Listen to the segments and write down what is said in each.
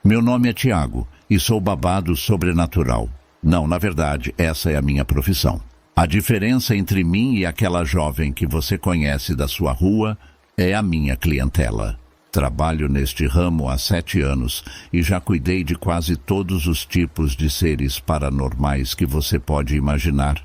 Meu nome é Tiago e sou babá do sobrenatural. Não, na verdade, essa é a minha profissão. A diferença entre mim e aquela jovem que você conhece da sua rua é a minha clientela. Trabalho neste ramo há 7 anos e já cuidei de quase todos os tipos de seres paranormais que você pode imaginar,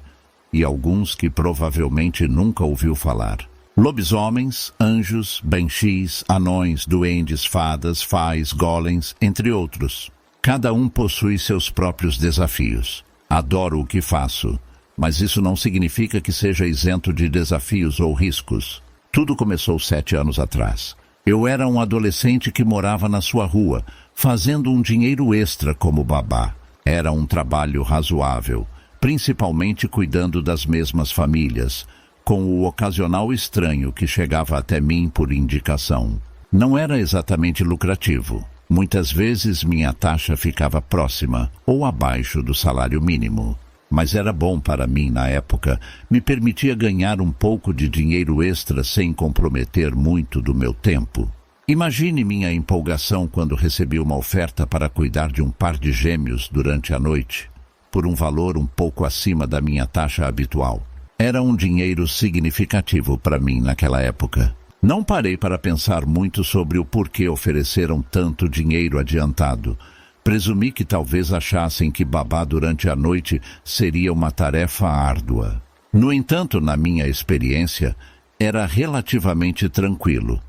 e alguns que provavelmente nunca ouviu falar. Lobisomens, anjos, banshees, anões, duendes, fadas, fais, golems, entre outros. Cada um possui seus próprios desafios. Adoro o que faço, mas isso não significa que seja isento de desafios ou riscos. Tudo começou 7 anos atrás. Eu era um adolescente que morava na sua rua, fazendo um dinheiro extra como babá. Era um trabalho razoável, principalmente cuidando das mesmas famílias, com o ocasional estranho que chegava até mim por indicação. Não era exatamente lucrativo. Muitas vezes minha taxa ficava próxima ou abaixo do salário mínimo. Mas era bom para mim na época, me permitia ganhar um pouco de dinheiro extra sem comprometer muito do meu tempo. Imagine minha empolgação quando recebi uma oferta para cuidar de um par de gêmeos durante a noite, por um valor um pouco acima da minha taxa habitual. Era um dinheiro significativo para mim naquela época. Não parei para pensar muito sobre o porquê ofereceram tanto dinheiro adiantado. Presumi que talvez achassem que babá durante a noite seria uma tarefa árdua. No entanto, na minha experiência, era relativamente tranquilo.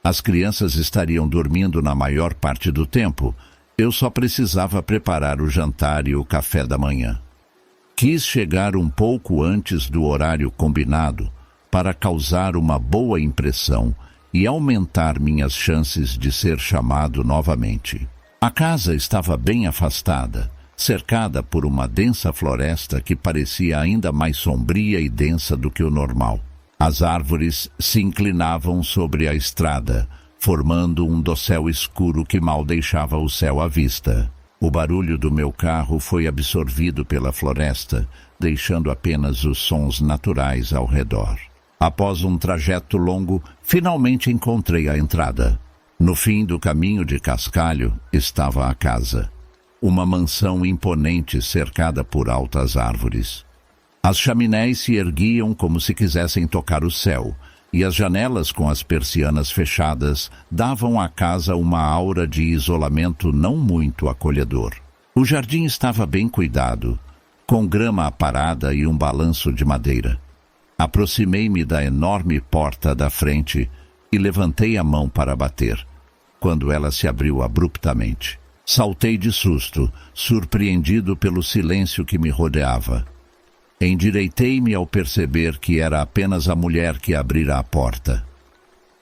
As crianças estariam dormindo na maior parte do tempo. Eu só precisava preparar o jantar e o café da manhã. Quis chegar um pouco antes do horário combinado para causar uma boa impressão e aumentar minhas chances de ser chamado novamente. A casa estava bem afastada, cercada por uma densa floresta que parecia ainda mais sombria e densa do que o normal. As árvores se inclinavam sobre a estrada, formando um dossel escuro que mal deixava o céu à vista. O barulho do meu carro foi absorvido pela floresta, deixando apenas os sons naturais ao redor. Após um trajeto longo, finalmente encontrei a entrada. No fim do caminho de cascalho estava a casa. Uma mansão imponente cercada por altas árvores. As chaminés se erguiam como se quisessem tocar o céu, e as janelas com as persianas fechadas davam à casa uma aura de isolamento não muito acolhedor. O jardim estava bem cuidado, com grama aparada e um balanço de madeira. Aproximei-me da enorme porta da frente e levantei a mão para bater, quando ela se abriu abruptamente. Saltei de susto, surpreendido pelo silêncio que me rodeava. Endireitei-me ao perceber que era apenas a mulher que abrira a porta.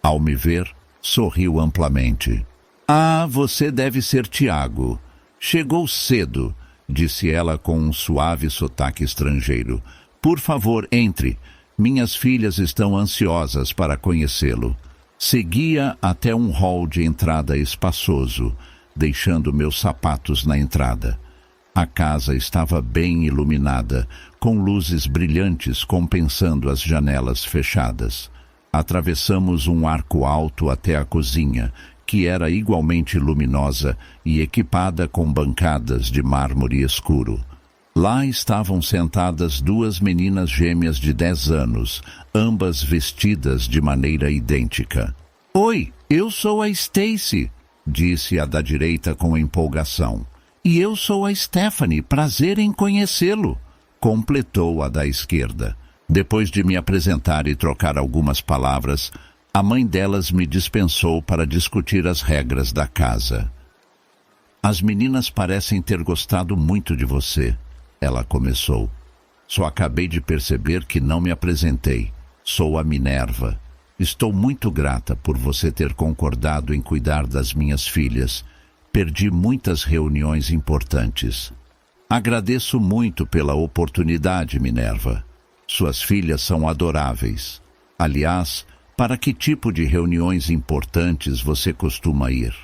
Ao me ver, sorriu amplamente. "Ah, você deve ser Tiago. Chegou cedo", disse ela com um suave sotaque estrangeiro. "Por favor, entre. Minhas filhas estão ansiosas para conhecê-lo." Seguia até um hall de entrada espaçoso, deixando meus sapatos na entrada. A casa estava bem iluminada, com luzes brilhantes compensando as janelas fechadas. Atravessamos um arco alto até a cozinha, que era igualmente luminosa e equipada com bancadas de mármore escuro. Lá estavam sentadas 2 meninas gêmeas de 10 anos, ambas vestidas de maneira idêntica. "Oi, eu sou a Stacy", disse a da direita com empolgação. "E eu sou a Stephanie, prazer em conhecê-lo", completou a da esquerda. Depois de me apresentar e trocar algumas palavras, a mãe delas me dispensou para discutir as regras da casa. "As meninas parecem ter gostado muito de você", ela começou. "Só acabei de perceber que não me apresentei. Sou a Minerva. Estou muito grata por você ter concordado em cuidar das minhas filhas. Perdi muitas reuniões importantes." "Agradeço muito pela oportunidade, Minerva. Suas filhas são adoráveis. Aliás, para que tipo de reuniões importantes você costuma ir?"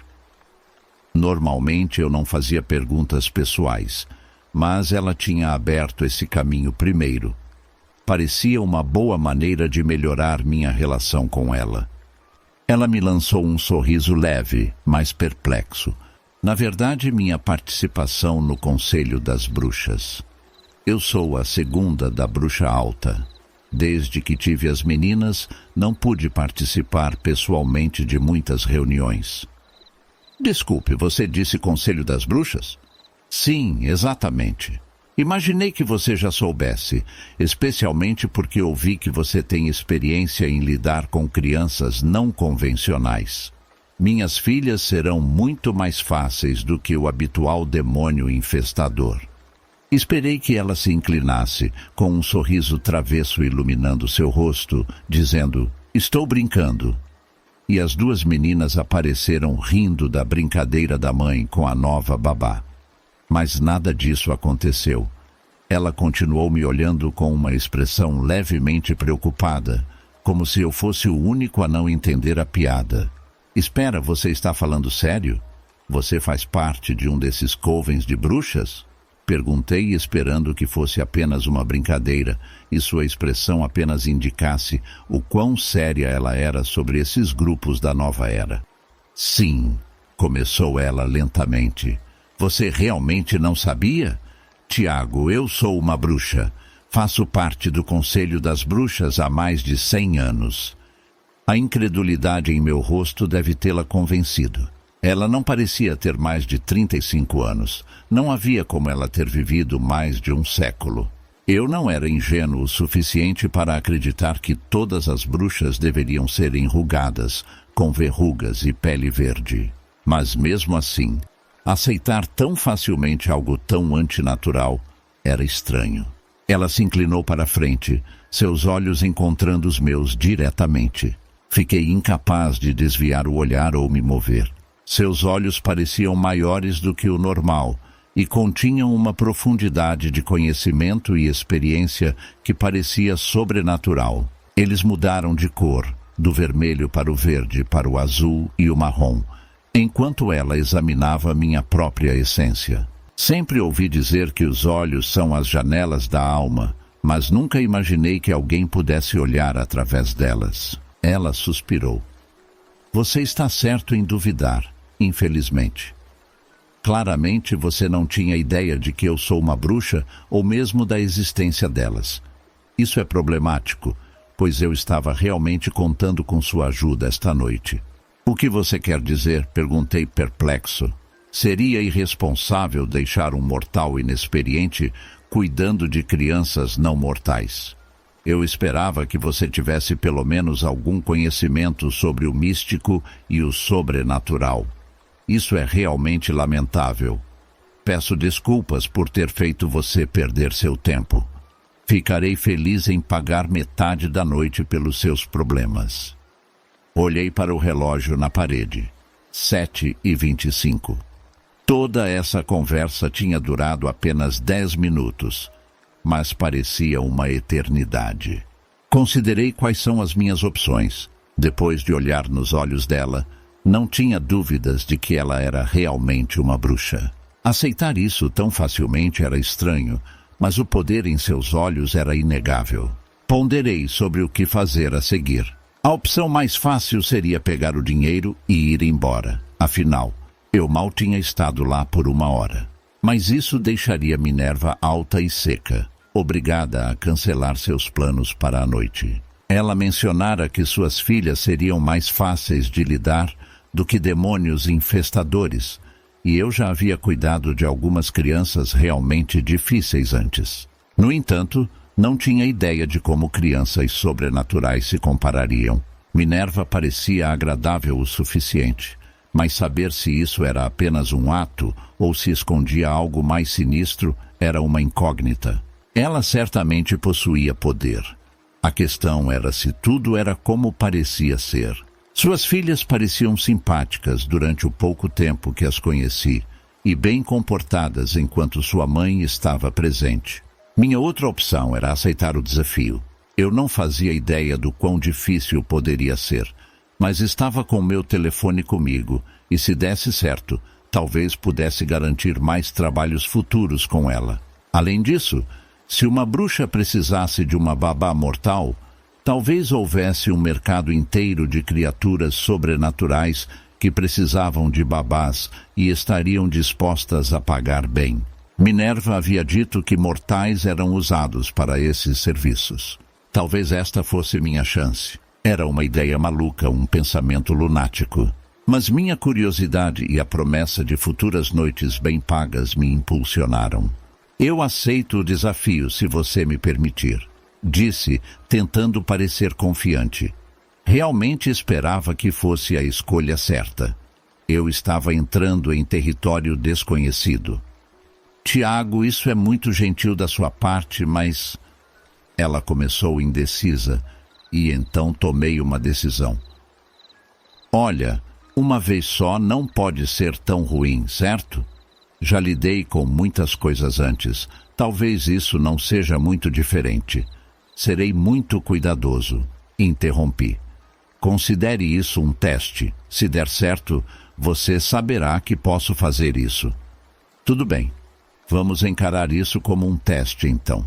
Normalmente eu não fazia perguntas pessoais, mas ela tinha aberto esse caminho primeiro. Parecia uma boa maneira de melhorar minha relação com ela. Ela me lançou um sorriso leve, mas perplexo. Na verdade, minha participação no Conselho das Bruxas. Eu sou a segunda da Bruxa Alta. Desde que tive as meninas, não pude participar pessoalmente de muitas reuniões. Desculpe, você disse Conselho das Bruxas? Sim, exatamente. Imaginei que você já soubesse, especialmente porque ouvi que você tem experiência em lidar com crianças não convencionais. Minhas filhas serão muito mais fáceis do que o habitual demônio infestador. Esperei que ela se inclinasse, com um sorriso travesso iluminando seu rosto, dizendo, estou brincando. E as duas meninas apareceram rindo da brincadeira da mãe com a nova babá. Mas nada disso aconteceu. Ela continuou me olhando com uma expressão levemente preocupada, como se eu fosse o único a não entender a piada. Espera, você está falando sério? Você faz parte de um desses covens de bruxas? Perguntei, esperando que fosse apenas uma brincadeira e sua expressão apenas indicasse o quão séria ela era sobre esses grupos da nova era. Sim, começou ela lentamente. Você realmente não sabia? Tiago, eu sou uma bruxa. Faço parte do Conselho das Bruxas há mais de 100 anos. A incredulidade em meu rosto deve tê-la convencido. Ela não parecia ter mais de 35 anos. Não havia como ela ter vivido mais de um século. Eu não era ingênuo o suficiente para acreditar que todas as bruxas deveriam ser enrugadas, com verrugas e pele verde. Mas mesmo assim, aceitar tão facilmente algo tão antinatural era estranho. Ela se inclinou para a frente, seus olhos encontrando os meus diretamente. Fiquei incapaz de desviar o olhar ou me mover. Seus olhos pareciam maiores do que o normal e continham uma profundidade de conhecimento e experiência que parecia sobrenatural. Eles mudaram de cor, do vermelho para o verde, para o azul e o marrom, enquanto ela examinava minha própria essência. Sempre ouvi dizer que os olhos são as janelas da alma, mas nunca imaginei que alguém pudesse olhar através delas. Ela suspirou. Você está certo em duvidar, infelizmente. Claramente você não tinha ideia de que eu sou uma bruxa ou mesmo da existência delas. Isso é problemático, pois eu estava realmente contando com sua ajuda esta noite. O que você quer dizer? Perguntei perplexo. Seria irresponsável deixar um mortal inexperiente cuidando de crianças não mortais. Eu esperava que você tivesse pelo menos algum conhecimento sobre o místico e o sobrenatural. Isso é realmente lamentável. Peço desculpas por ter feito você perder seu tempo. Ficarei feliz em pagar metade da noite pelos seus problemas. Olhei para o relógio na parede. 7h25. Toda essa conversa tinha durado apenas 10 minutos. Mas parecia uma eternidade. Considerei quais são as minhas opções. Depois de olhar nos olhos dela, não tinha dúvidas de que ela era realmente uma bruxa. Aceitar isso tão facilmente era estranho, mas o poder em seus olhos era inegável. Ponderei sobre o que fazer a seguir. A opção mais fácil seria pegar o dinheiro e ir embora. Afinal, eu mal tinha estado lá por 1 hora. Mas isso deixaria Minerva alta e seca, obrigada a cancelar seus planos para a noite. Ela mencionara que suas filhas seriam mais fáceis de lidar do que demônios infestadores, e eu já havia cuidado de algumas crianças realmente difíceis antes. No entanto, não tinha ideia de como crianças sobrenaturais se comparariam. Minerva parecia agradável o suficiente, mas saber se isso era apenas um ato ou se escondia algo mais sinistro era uma incógnita. Ela certamente possuía poder. A questão era se tudo era como parecia ser. Suas filhas pareciam simpáticas durante o pouco tempo que as conheci e bem comportadas enquanto sua mãe estava presente. Minha outra opção era aceitar o desafio. Eu não fazia ideia do quão difícil poderia ser, mas estava com meu telefone comigo e, se desse certo, talvez pudesse garantir mais trabalhos futuros com ela. Além disso, se uma bruxa precisasse de uma babá mortal, talvez houvesse um mercado inteiro de criaturas sobrenaturais que precisavam de babás e estariam dispostas a pagar bem. Minerva havia dito que mortais eram usados para esses serviços. Talvez esta fosse minha chance. Era uma ideia maluca, um pensamento lunático. Mas minha curiosidade e a promessa de futuras noites bem pagas me impulsionaram. Eu aceito o desafio se você me permitir, disse, tentando parecer confiante. Realmente esperava que fosse a escolha certa. Eu estava entrando em território desconhecido. Tiago, isso é muito gentil da sua parte, mas... Ela começou indecisa, e então tomei uma decisão. Olha, uma vez só não pode ser tão ruim, certo? Já lidei com muitas coisas antes. Talvez isso não seja muito diferente. Serei muito cuidadoso. Interrompi. Considere isso um teste. Se der certo, você saberá que posso fazer isso. Tudo bem. Vamos encarar isso como um teste, então.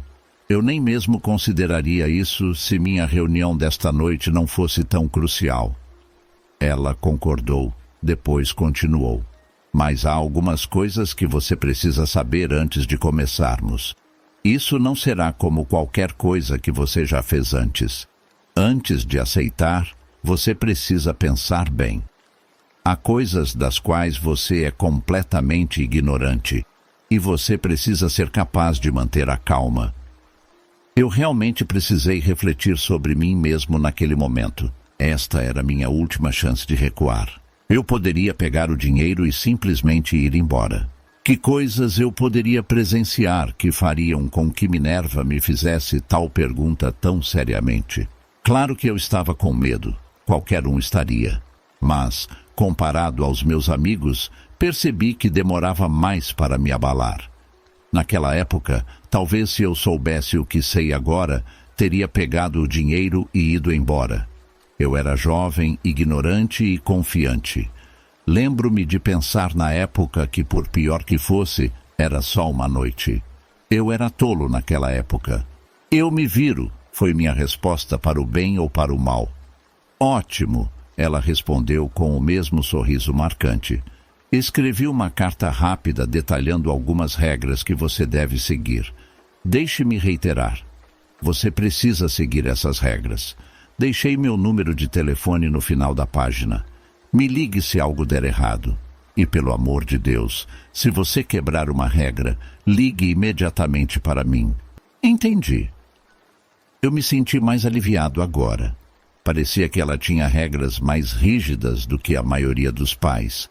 Eu nem mesmo consideraria isso se minha reunião desta noite não fosse tão crucial. Ela concordou, depois continuou. Mas há algumas coisas que você precisa saber antes de começarmos. Isso não será como qualquer coisa que você já fez antes. Antes de aceitar, você precisa pensar bem. Há coisas das quais você é completamente ignorante, e você precisa ser capaz de manter a calma. Eu realmente precisei refletir sobre mim mesmo naquele momento. Esta era minha última chance de recuar. Eu poderia pegar o dinheiro e simplesmente ir embora. Que coisas eu poderia presenciar que fariam com que Minerva me fizesse tal pergunta tão seriamente? Claro que eu estava com medo. Qualquer um estaria. Mas, comparado aos meus amigos, percebi que demorava mais para me abalar. Naquela época, talvez se eu soubesse o que sei agora, teria pegado o dinheiro e ido embora. Eu era jovem, ignorante e confiante. Lembro-me de pensar na época que, por pior que fosse, era só uma noite. Eu era tolo naquela época. Eu me viro, foi minha resposta para o bem ou para o mal. Ótimo, ela respondeu com o mesmo sorriso marcante. Escrevi uma carta rápida detalhando algumas regras que você deve seguir. Deixe-me reiterar. Você precisa seguir essas regras. Deixei meu número de telefone no final da página. Me ligue se algo der errado. E, pelo amor de Deus, se você quebrar uma regra, ligue imediatamente para mim. Entendi. Eu me senti mais aliviado agora. Parecia que ela tinha regras mais rígidas do que a maioria dos pais.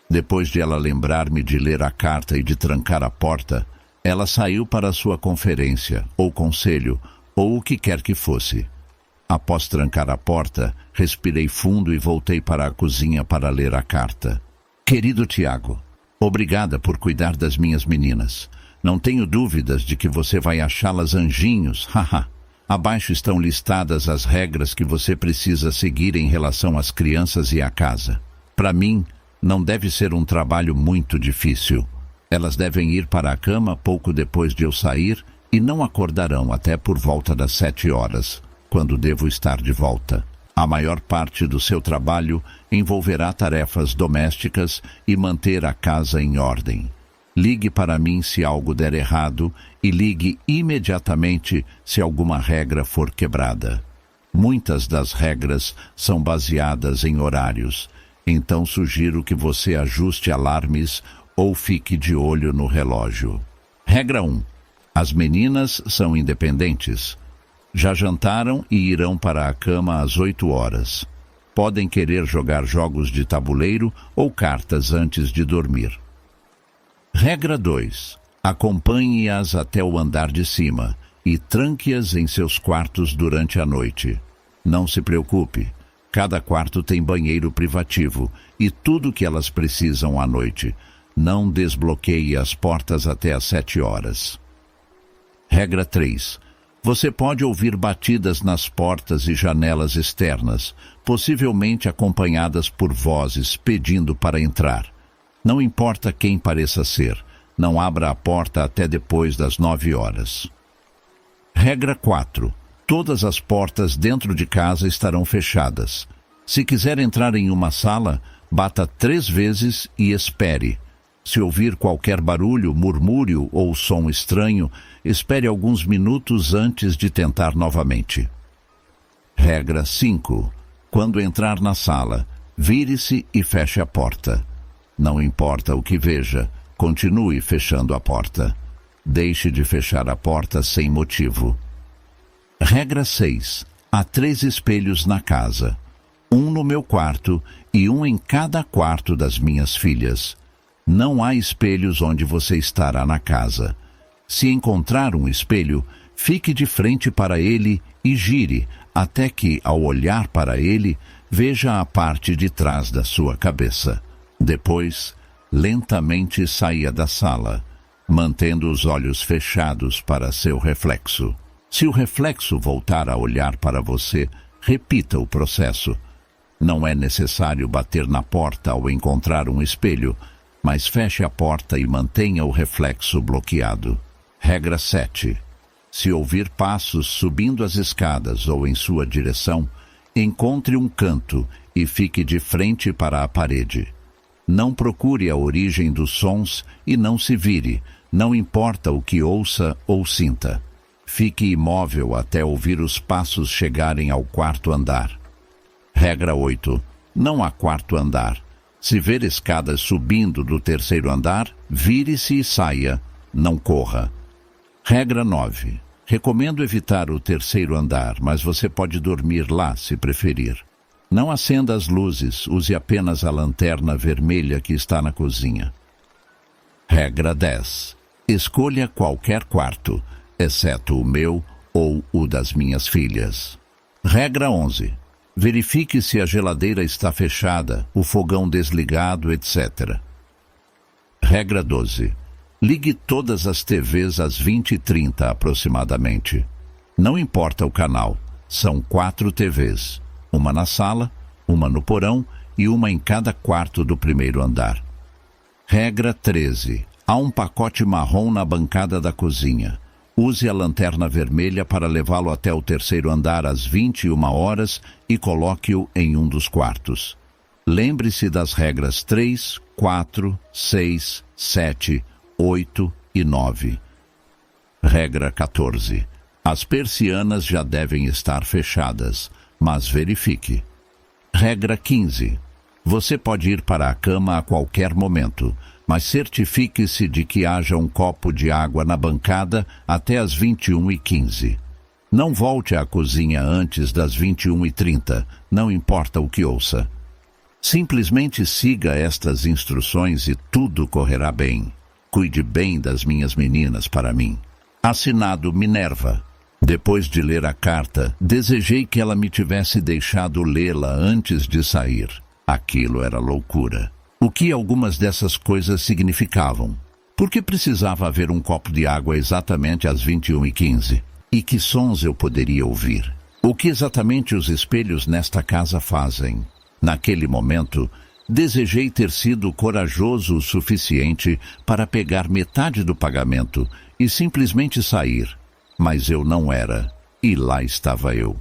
Depois de ela lembrar-me de ler a carta e de trancar a porta, ela saiu para sua conferência, ou conselho, ou o que quer que fosse. Após trancar a porta, respirei fundo e voltei para a cozinha para ler a carta. Querido Tiago, obrigada por cuidar das minhas meninas. Não tenho dúvidas de que você vai achá-las anjinhos, haha. Abaixo estão listadas as regras que você precisa seguir em relação às crianças e à casa. Para mim, não deve ser um trabalho muito difícil. Elas devem ir para a cama pouco depois de eu sair e não acordarão até por volta das 7 horas, quando devo estar de volta. A maior parte do seu trabalho envolverá tarefas domésticas e manter a casa em ordem. Ligue para mim se algo der errado e ligue imediatamente se alguma regra for quebrada. Muitas das regras são baseadas em horários, então sugiro que você ajuste alarmes ou fique de olho no relógio. Regra 1. As meninas são independentes. Já jantaram e irão para a cama às 8 horas. Podem querer jogar jogos de tabuleiro ou cartas antes de dormir. Regra 2. Acompanhe-as até o andar de cima e tranque-as em seus quartos durante a noite. Não se preocupe, cada quarto tem banheiro privativo e tudo o que elas precisam à noite. Não desbloqueie as portas até às 7 horas. Regra 3. Você pode ouvir batidas nas portas e janelas externas, possivelmente acompanhadas por vozes pedindo para entrar. Não importa quem pareça ser, não abra a porta até depois das 9 horas. Regra 4. Todas as portas dentro de casa estarão fechadas. Se quiser entrar em uma sala, Bata 3 vezes e espere. Se ouvir qualquer barulho, murmúrio ou som estranho, espere alguns minutos antes de tentar novamente. Regra 5. Quando entrar na sala, vire-se e feche a porta. Não importa o que veja, continue fechando a porta. Deixe de fechar a porta sem motivo. Regra 6. Há 3 espelhos na casa. Um no meu quarto e um em cada quarto das minhas filhas. Não há espelhos onde você estará na casa. Se encontrar um espelho, fique de frente para ele e gire, até que, ao olhar para ele, veja a parte de trás da sua cabeça. Depois, lentamente saia da sala, mantendo os olhos fechados para seu reflexo. Se o reflexo voltar a olhar para você, repita o processo. Não é necessário bater na porta ao encontrar um espelho, mas feche a porta e mantenha o reflexo bloqueado. Regra 7. Se ouvir passos subindo as escadas ou em sua direção, encontre um canto e fique de frente para a parede. Não procure a origem dos sons e não se vire, não importa o que ouça ou sinta. Fique imóvel até ouvir os passos chegarem ao 4º andar. Regra 8. Não há 4º andar. Se ver escadas subindo do 3º andar, vire-se e saia, não corra. Regra 9. Recomendo evitar o 3º andar, mas você pode dormir lá se preferir. Não acenda as luzes, use apenas a lanterna vermelha que está na cozinha. Regra 10. Escolha qualquer quarto, exceto o meu ou o das minhas filhas. Regra 11. Verifique se a geladeira está fechada, o fogão desligado, etc. Regra 12. Ligue todas as TVs às 20h30 aproximadamente. Não importa o canal, são 4 TVs. Uma na sala, uma no porão e uma em cada quarto do 1º andar. Regra 13. Há um pacote marrom na bancada da cozinha. Use a lanterna vermelha para levá-lo até o 3º andar às 21h e coloque-o em um dos quartos. Lembre-se das regras 3, 4, 6, 7, 8 e 9. Regra 14. As persianas já devem estar fechadas, mas verifique. Regra 15. Você pode ir para a cama a qualquer momento, mas certifique-se de que haja um copo de água na bancada até as 21h15. Não volte à cozinha antes das 21h30, não importa o que ouça. Simplesmente siga estas instruções e tudo correrá bem. Cuide bem das minhas meninas para mim. Assinado Minerva. Depois de ler a carta, desejei que ela me tivesse deixado lê-la antes de sair. Aquilo era loucura. O que algumas dessas coisas significavam? Por que precisava haver um copo de água exatamente às 21h15? E que sons eu poderia ouvir? O que exatamente os espelhos nesta casa fazem? Naquele momento, desejei ter sido corajoso o suficiente para pegar metade do pagamento e simplesmente sair. Mas eu não era, e lá estava eu.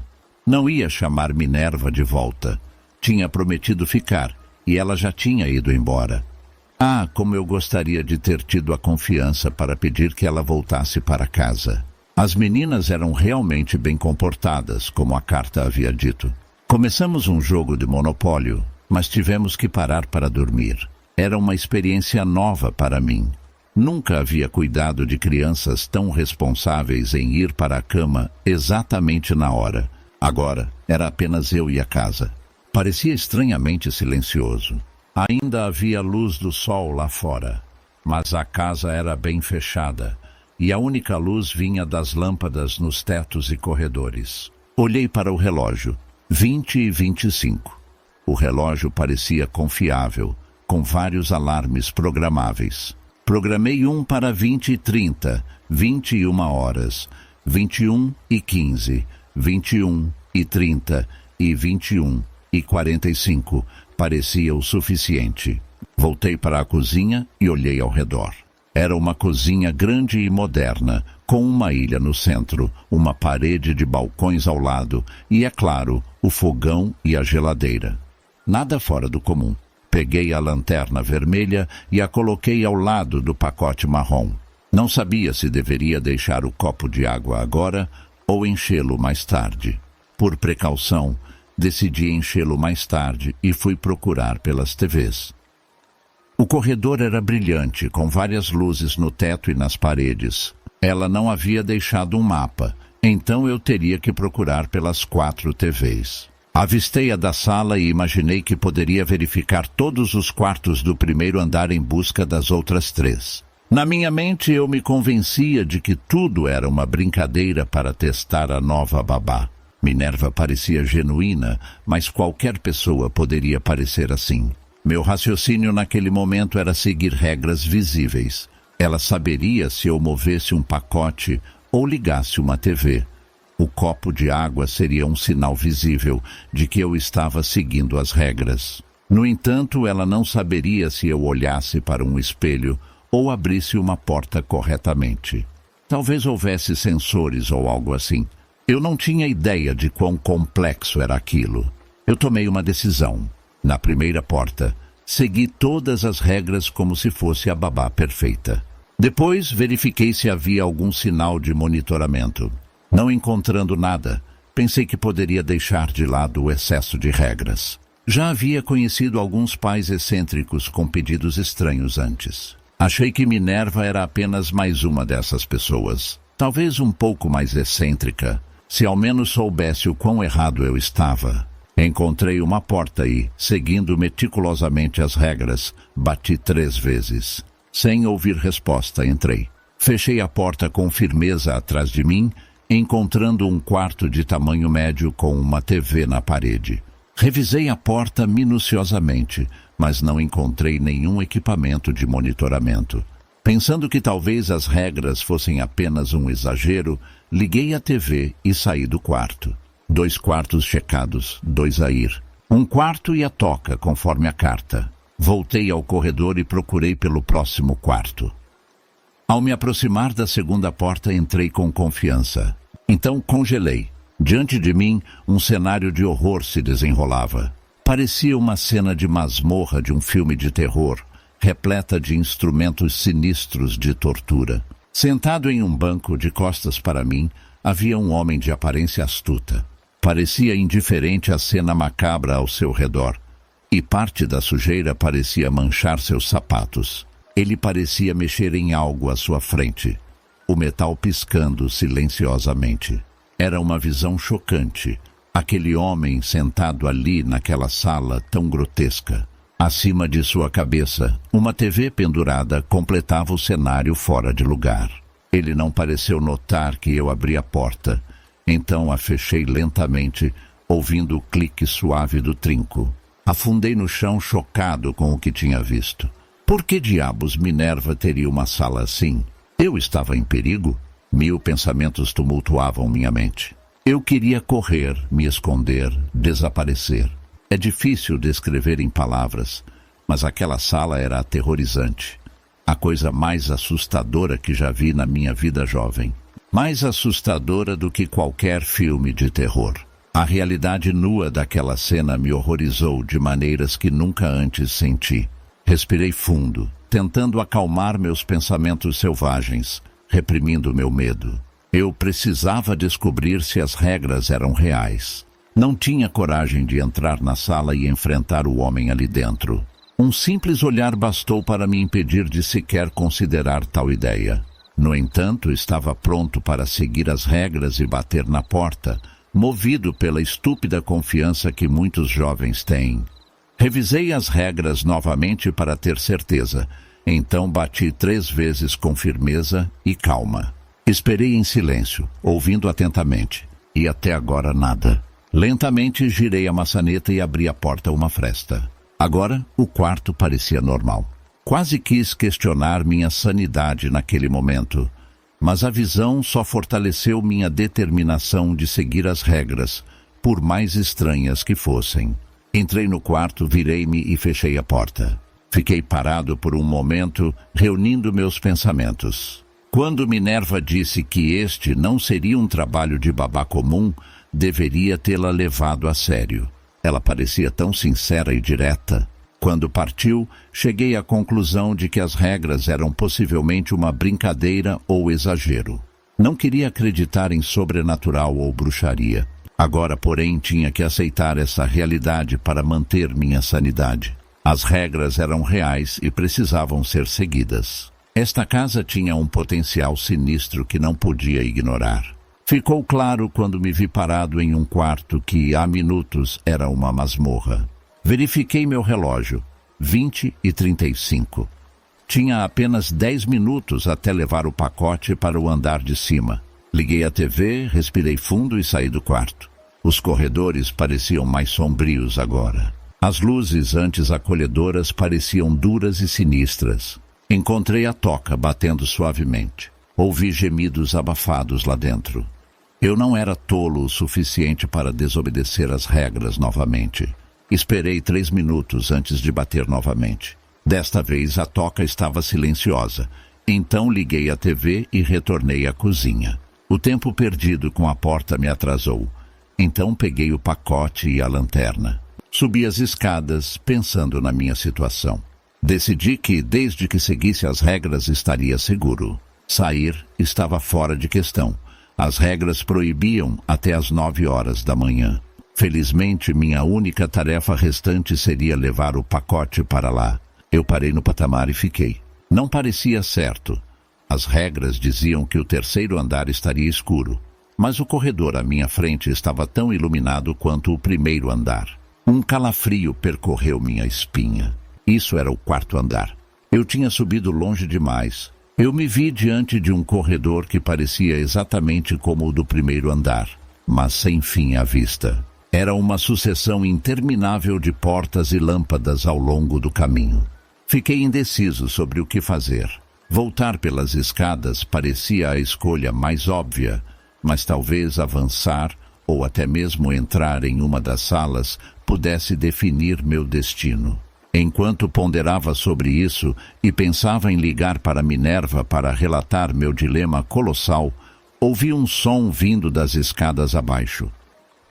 Não ia chamar Minerva de volta. Tinha prometido ficar, e ela já tinha ido embora. Ah, como eu gostaria de ter tido a confiança para pedir que ela voltasse para casa. As meninas eram realmente bem comportadas, como a carta havia dito. Começamos um jogo de Monopólio, mas tivemos que parar para dormir. Era uma experiência nova para mim. Nunca havia cuidado de crianças tão responsáveis em ir para a cama exatamente na hora. Agora, era apenas eu e a casa. Parecia estranhamente silencioso. Ainda havia luz do sol lá fora, mas a casa era bem fechada, e a única luz vinha das lâmpadas nos tetos e corredores. Olhei para o relógio, 20h25. O relógio parecia confiável, com vários alarmes programáveis. Programei um para 20h30, 21h, 21h15, 21h30 e 21h45. Parecia o suficiente. Voltei para a cozinha e olhei ao redor. Era uma cozinha grande e moderna, com uma ilha no centro, uma parede de balcões ao lado e, é claro, o fogão e a geladeira. Nada fora do comum. Peguei a lanterna vermelha e a coloquei ao lado do pacote marrom. Não sabia se deveria deixar o copo de água agora ou enchê-lo mais tarde. Por precaução, decidi enchê-lo mais tarde e fui procurar pelas TVs. O corredor era brilhante, com várias luzes no teto e nas paredes. Ela não havia deixado um mapa, então eu teria que procurar pelas 4 TVs. Avistei a da sala e imaginei que poderia verificar todos os quartos do primeiro andar em busca das outras 3. Na minha mente eu me convencia de que tudo era uma brincadeira para testar a nova babá. Minerva parecia genuína, mas qualquer pessoa poderia parecer assim. Meu raciocínio naquele momento era seguir regras visíveis. Ela saberia se eu movesse um pacote ou ligasse uma TV. O copo de água seria um sinal visível de que eu estava seguindo as regras. No entanto, ela não saberia se eu olhasse para um espelho ou abrisse uma porta corretamente. Talvez houvesse sensores ou algo assim. Eu não tinha ideia de quão complexo era aquilo. Eu tomei uma decisão. Na primeira porta, segui todas as regras como se fosse a babá perfeita. Depois, verifiquei se havia algum sinal de monitoramento. Não encontrando nada, pensei que poderia deixar de lado o excesso de regras. Já havia conhecido alguns pais excêntricos com pedidos estranhos antes. Achei que Minerva era apenas mais uma dessas pessoas. Talvez um pouco mais excêntrica, se ao menos soubesse o quão errado eu estava. Encontrei uma porta e, seguindo meticulosamente as regras, bati 3 vezes. Sem ouvir resposta, entrei. Fechei a porta com firmeza atrás de mim, encontrando um quarto de tamanho médio com uma TV na parede. Revisei a porta minuciosamente, mas não encontrei nenhum equipamento de monitoramento. Pensando que talvez as regras fossem apenas um exagero, liguei a TV e saí do quarto. 2 quartos checados, 2 a ir. 1 quarto e a toca, conforme a carta. Voltei ao corredor e procurei pelo próximo quarto. Ao me aproximar da segunda porta, entrei com confiança. Então congelei. Diante de mim, um cenário de horror se desenrolava. Parecia uma cena de masmorra de um filme de terror, repleta de instrumentos sinistros de tortura. Sentado em um banco de costas para mim, havia um homem de aparência astuta. Parecia indiferente à cena macabra ao seu redor, e parte da sujeira parecia manchar seus sapatos. Ele parecia mexer em algo à sua frente, o metal piscando silenciosamente. Era uma visão chocante, aquele homem sentado ali naquela sala tão grotesca. Acima de sua cabeça, uma TV pendurada completava o cenário fora de lugar. Ele não pareceu notar que eu abri a porta, então a fechei lentamente, ouvindo o clique suave do trinco. Afundei no chão chocado com o que tinha visto. Por que diabos Minerva teria uma sala assim? Eu estava em perigo? 1000 pensamentos tumultuavam minha mente. Eu queria correr, me esconder, desaparecer. É difícil descrever em palavras, mas aquela sala era aterrorizante. A coisa mais assustadora que já vi na minha vida jovem. Mais assustadora do que qualquer filme de terror. A realidade nua daquela cena me horrorizou de maneiras que nunca antes senti. Respirei fundo, tentando acalmar meus pensamentos selvagens, reprimindo meu medo. Eu precisava descobrir se as regras eram reais. Não tinha coragem de entrar na sala e enfrentar o homem ali dentro. Um simples olhar bastou para me impedir de sequer considerar tal ideia. No entanto, estava pronto para seguir as regras e bater na porta, movido pela estúpida confiança que muitos jovens têm. Revisei as regras novamente para ter certeza. Então bati 3 vezes com firmeza e calma. Esperei em silêncio, ouvindo atentamente. E até agora nada. Lentamente girei a maçaneta e abri a porta uma fresta. Agora o quarto parecia normal. Quase quis questionar minha sanidade naquele momento, mas a visão só fortaleceu minha determinação de seguir as regras, por mais estranhas que fossem. Entrei no quarto, virei-me e fechei a porta. Fiquei parado por um momento, reunindo meus pensamentos. Quando Minerva disse que este não seria um trabalho de babá comum, deveria tê-la levado a sério. Ela parecia tão sincera e direta. Quando partiu, cheguei à conclusão de que as regras eram possivelmente uma brincadeira ou exagero. Não queria acreditar em sobrenatural ou bruxaria. Agora, porém, tinha que aceitar essa realidade para manter minha sanidade. As regras eram reais e precisavam ser seguidas. Esta casa tinha um potencial sinistro que não podia ignorar. Ficou claro quando me vi parado em um quarto que, há minutos, era uma masmorra. Verifiquei meu relógio, 20h35. Tinha apenas 10 minutos até levar o pacote para o andar de cima. Liguei a TV, respirei fundo e saí do quarto. Os corredores pareciam mais sombrios agora. As luzes antes acolhedoras pareciam duras e sinistras. Encontrei a toca batendo suavemente. Ouvi gemidos abafados lá dentro. Eu não era tolo o suficiente para desobedecer as regras novamente. Esperei 3 minutos antes de bater novamente. Desta vez a toca estava silenciosa. Então liguei a TV e retornei à cozinha. O tempo perdido com a porta me atrasou. Então peguei o pacote e a lanterna. Subi as escadas, pensando na minha situação. Decidi que, desde que seguisse as regras, estaria seguro. Sair estava fora de questão. As regras proibiam até às 9 horas da manhã. Felizmente, minha única tarefa restante seria levar o pacote para lá. Eu parei no patamar e fiquei. Não parecia certo. As regras diziam que o terceiro andar estaria escuro, mas o corredor à minha frente estava tão iluminado quanto o primeiro andar. Um calafrio percorreu minha espinha. Isso era o quarto andar. Eu tinha subido longe demais. Eu me vi diante de um corredor que parecia exatamente como o do primeiro andar, mas sem fim à vista. Era uma sucessão interminável de portas e lâmpadas ao longo do caminho. Fiquei indeciso sobre o que fazer. Voltar pelas escadas parecia a escolha mais óbvia, mas talvez avançar ou até mesmo entrar em uma das salas pudesse definir meu destino. Enquanto ponderava sobre isso e pensava em ligar para Minerva para relatar meu dilema colossal, ouvi um som vindo das escadas abaixo.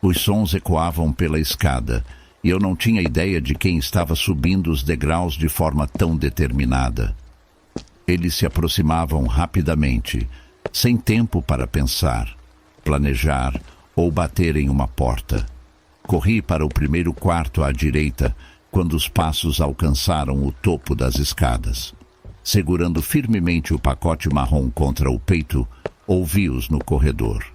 Os sons ecoavam pela escada, e eu não tinha ideia de quem estava subindo os degraus de forma tão determinada. Eles se aproximavam rapidamente, sem tempo para pensar, planejar ou bater em uma porta. Corri para o primeiro quarto à direita, quando os passos alcançaram o topo das escadas. Segurando firmemente o pacote marrom contra o peito, ouvi-os no corredor.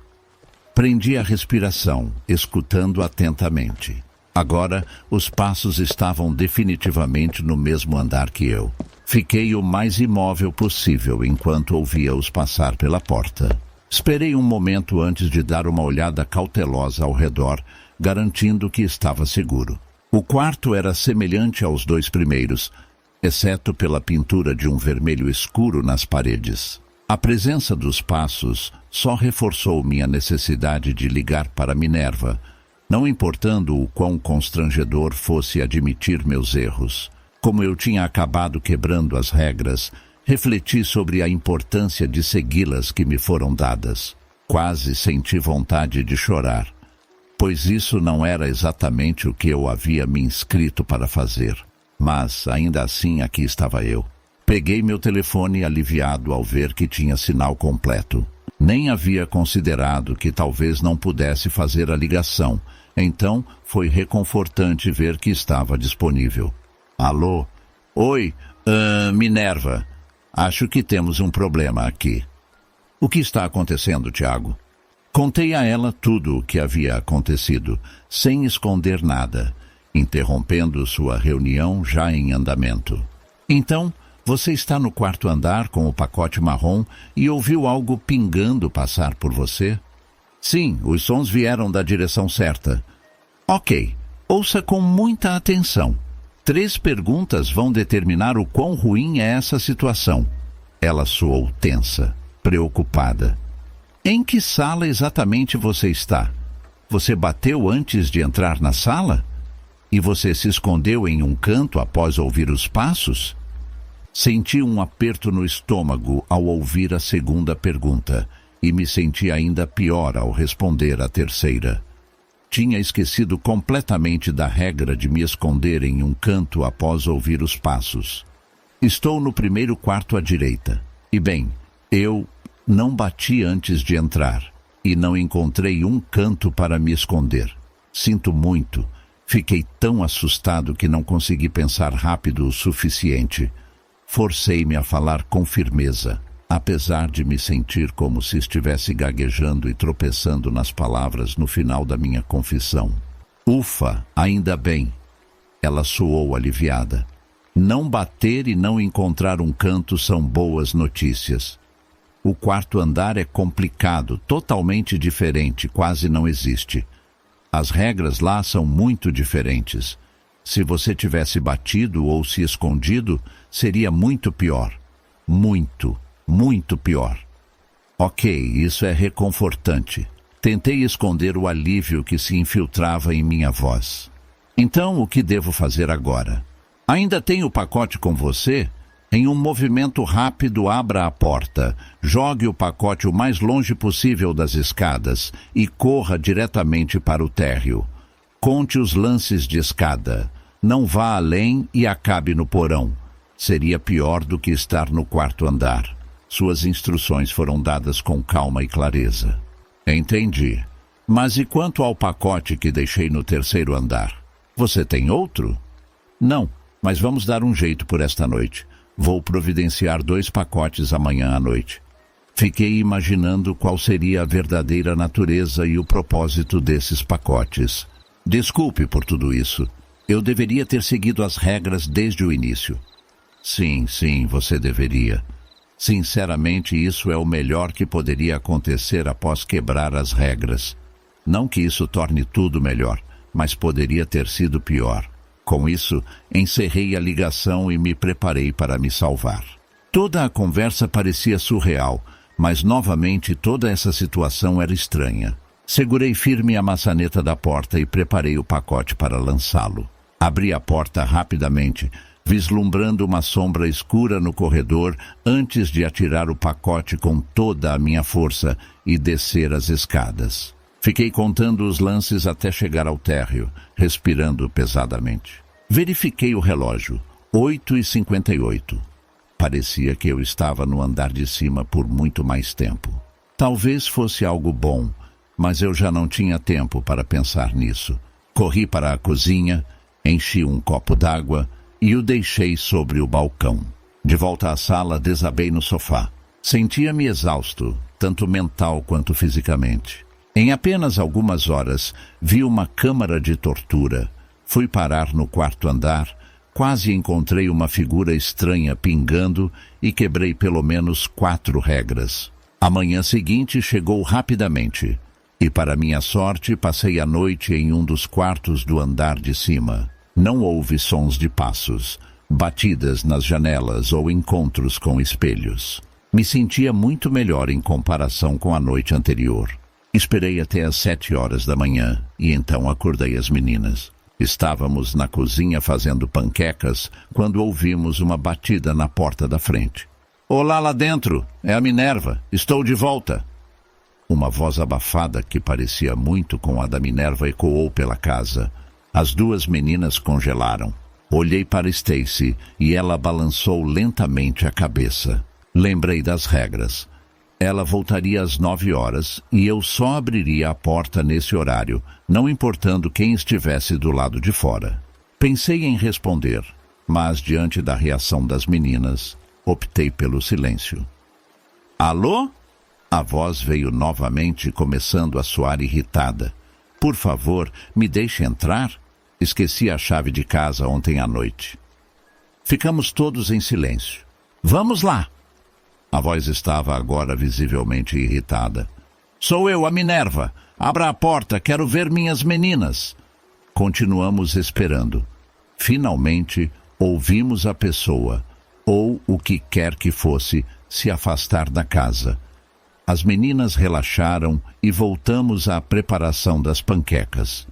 Prendi a respiração, escutando atentamente. Agora, os passos estavam definitivamente no mesmo andar que eu. Fiquei o mais imóvel possível enquanto ouvia-os passar pela porta. Esperei um momento antes de dar uma olhada cautelosa ao redor, garantindo que estava seguro. O quarto era semelhante aos 2 primeiros, exceto pela pintura de um vermelho escuro nas paredes. A presença dos passos só reforçou minha necessidade de ligar para Minerva, não importando o quão constrangedor fosse admitir meus erros. Como eu tinha acabado quebrando as regras, refleti sobre a importância de segui-las que me foram dadas. Quase senti vontade de chorar, pois isso não era exatamente o que eu havia me inscrito para fazer. Mas, ainda assim, aqui estava eu. Peguei meu telefone aliviado ao ver que tinha sinal completo. Nem havia considerado que talvez não pudesse fazer a ligação, então foi reconfortante ver que estava disponível. Alô? Oi, Minerva. Acho que temos um problema aqui. O que está acontecendo, Tiago? Contei a ela tudo o que havia acontecido, sem esconder nada, interrompendo sua reunião já em andamento. Então, você está no quarto andar com o pacote marrom e ouviu algo pingando passar por você? Sim, os sons vieram da direção certa. Ok, ouça com muita atenção. 3 perguntas vão determinar o quão ruim é essa situação. Ela soou tensa, preocupada. Em que sala exatamente você está? Você bateu antes de entrar na sala? E você se escondeu em um canto após ouvir os passos? Senti um aperto no estômago ao ouvir a segunda pergunta e me senti ainda pior ao responder a terceira. Tinha esquecido completamente da regra de me esconder em um canto após ouvir os passos. Estou no primeiro quarto à direita. E bem, eu não bati antes de entrar e não encontrei um canto para me esconder. Sinto muito. Fiquei tão assustado que não consegui pensar rápido o suficiente. Forcei-me a falar com firmeza, apesar de me sentir como se estivesse gaguejando e tropeçando nas palavras no final da minha confissão. Ufa, ainda bem. Ela soou aliviada. Não bater e não encontrar um canto são boas notícias. O quarto andar é complicado, totalmente diferente, quase não existe. As regras lá são muito diferentes. Se você tivesse batido ou se escondido, seria muito pior. Muito, muito pior. Ok, isso é reconfortante. Tentei esconder o alívio que se infiltrava em minha voz. Então, o que devo fazer agora? Ainda tem o pacote com você? Em um movimento rápido, abra a porta, jogue o pacote o mais longe possível das escadas e corra diretamente para o térreo. Conte os lances de escada. Não vá além e acabe no porão. Seria pior do que estar no quarto andar. Suas instruções foram dadas com calma e clareza. Entendi. Mas e quanto ao pacote que deixei no terceiro andar? Você tem outro? Não, mas vamos dar um jeito por esta noite. Vou providenciar 2 pacotes amanhã à noite. Fiquei imaginando qual seria a verdadeira natureza e o propósito desses pacotes. Desculpe por tudo isso. Eu deveria ter seguido as regras desde o início. Sim, você deveria. Sinceramente, isso é o melhor que poderia acontecer após quebrar as regras. Não que isso torne tudo melhor, mas poderia ter sido pior. Com isso, encerrei a ligação e me preparei para me salvar. Toda a conversa parecia surreal, mas novamente toda essa situação era estranha. Segurei firme a maçaneta da porta e preparei o pacote para lançá-lo. Abri a porta rapidamente, vislumbrando uma sombra escura no corredor antes de atirar o pacote com toda a minha força e descer as escadas. Fiquei contando os lances até chegar ao térreo, respirando pesadamente. Verifiquei o relógio, 8h58. Parecia que eu estava no andar de cima por muito mais tempo. Talvez fosse algo bom, mas eu já não tinha tempo para pensar nisso. Corri para a cozinha, enchi um copo d'água e o deixei sobre o balcão. De volta à sala, desabei no sofá. Sentia-me exausto, tanto mental quanto fisicamente. Em apenas algumas horas, vi uma câmara de tortura. Fui parar no quarto andar, quase encontrei uma figura estranha pingando e quebrei pelo menos 4 regras. A manhã seguinte chegou rapidamente, e para minha sorte passei a noite em um dos quartos do andar de cima. Não houve sons de passos, batidas nas janelas ou encontros com espelhos. Me sentia muito melhor em comparação com a noite anterior. Esperei até às 7 horas da manhã e então acordei as meninas. Estávamos na cozinha fazendo panquecas quando ouvimos uma batida na porta da frente. Olá lá dentro, é a Minerva, estou de volta. Uma voz abafada que parecia muito com a da Minerva ecoou pela casa. As 2 meninas congelaram. Olhei para Stacy e ela balançou lentamente a cabeça. Lembrei das regras. Ela voltaria às 9 horas e eu só abriria a porta nesse horário, não importando quem estivesse do lado de fora. Pensei em responder, mas diante da reação das meninas, optei pelo silêncio. Alô? A voz veio novamente, começando a soar irritada. Por favor, me deixe entrar? Esqueci a chave de casa ontem à noite. Ficamos todos em silêncio. Vamos lá! A voz estava agora visivelmente irritada. Sou eu, a Minerva. Abra a porta, quero ver minhas meninas. Continuamos esperando. Finalmente, ouvimos a pessoa, ou o que quer que fosse, se afastar da casa. As meninas relaxaram e voltamos à preparação das panquecas.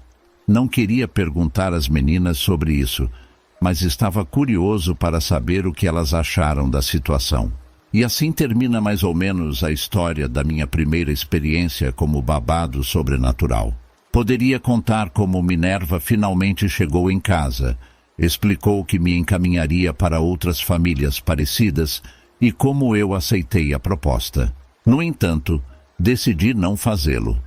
Não queria perguntar às meninas sobre isso, mas estava curioso para saber o que elas acharam da situação. E assim termina mais ou menos a história da minha primeira experiência como babado sobrenatural. Poderia contar como Minerva finalmente chegou em casa, explicou que me encaminharia para outras famílias parecidas e como eu aceitei a proposta. No entanto, decidi não fazê-lo,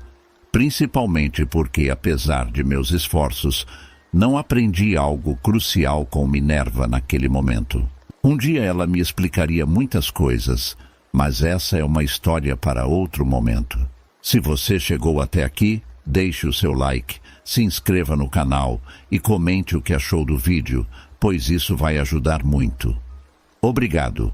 principalmente porque, apesar de meus esforços, não aprendi algo crucial com Minerva naquele momento. Um dia ela me explicaria muitas coisas, mas essa é uma história para outro momento. Se você chegou até aqui, deixe o seu like, se inscreva no canal e comente o que achou do vídeo, pois isso vai ajudar muito. Obrigado.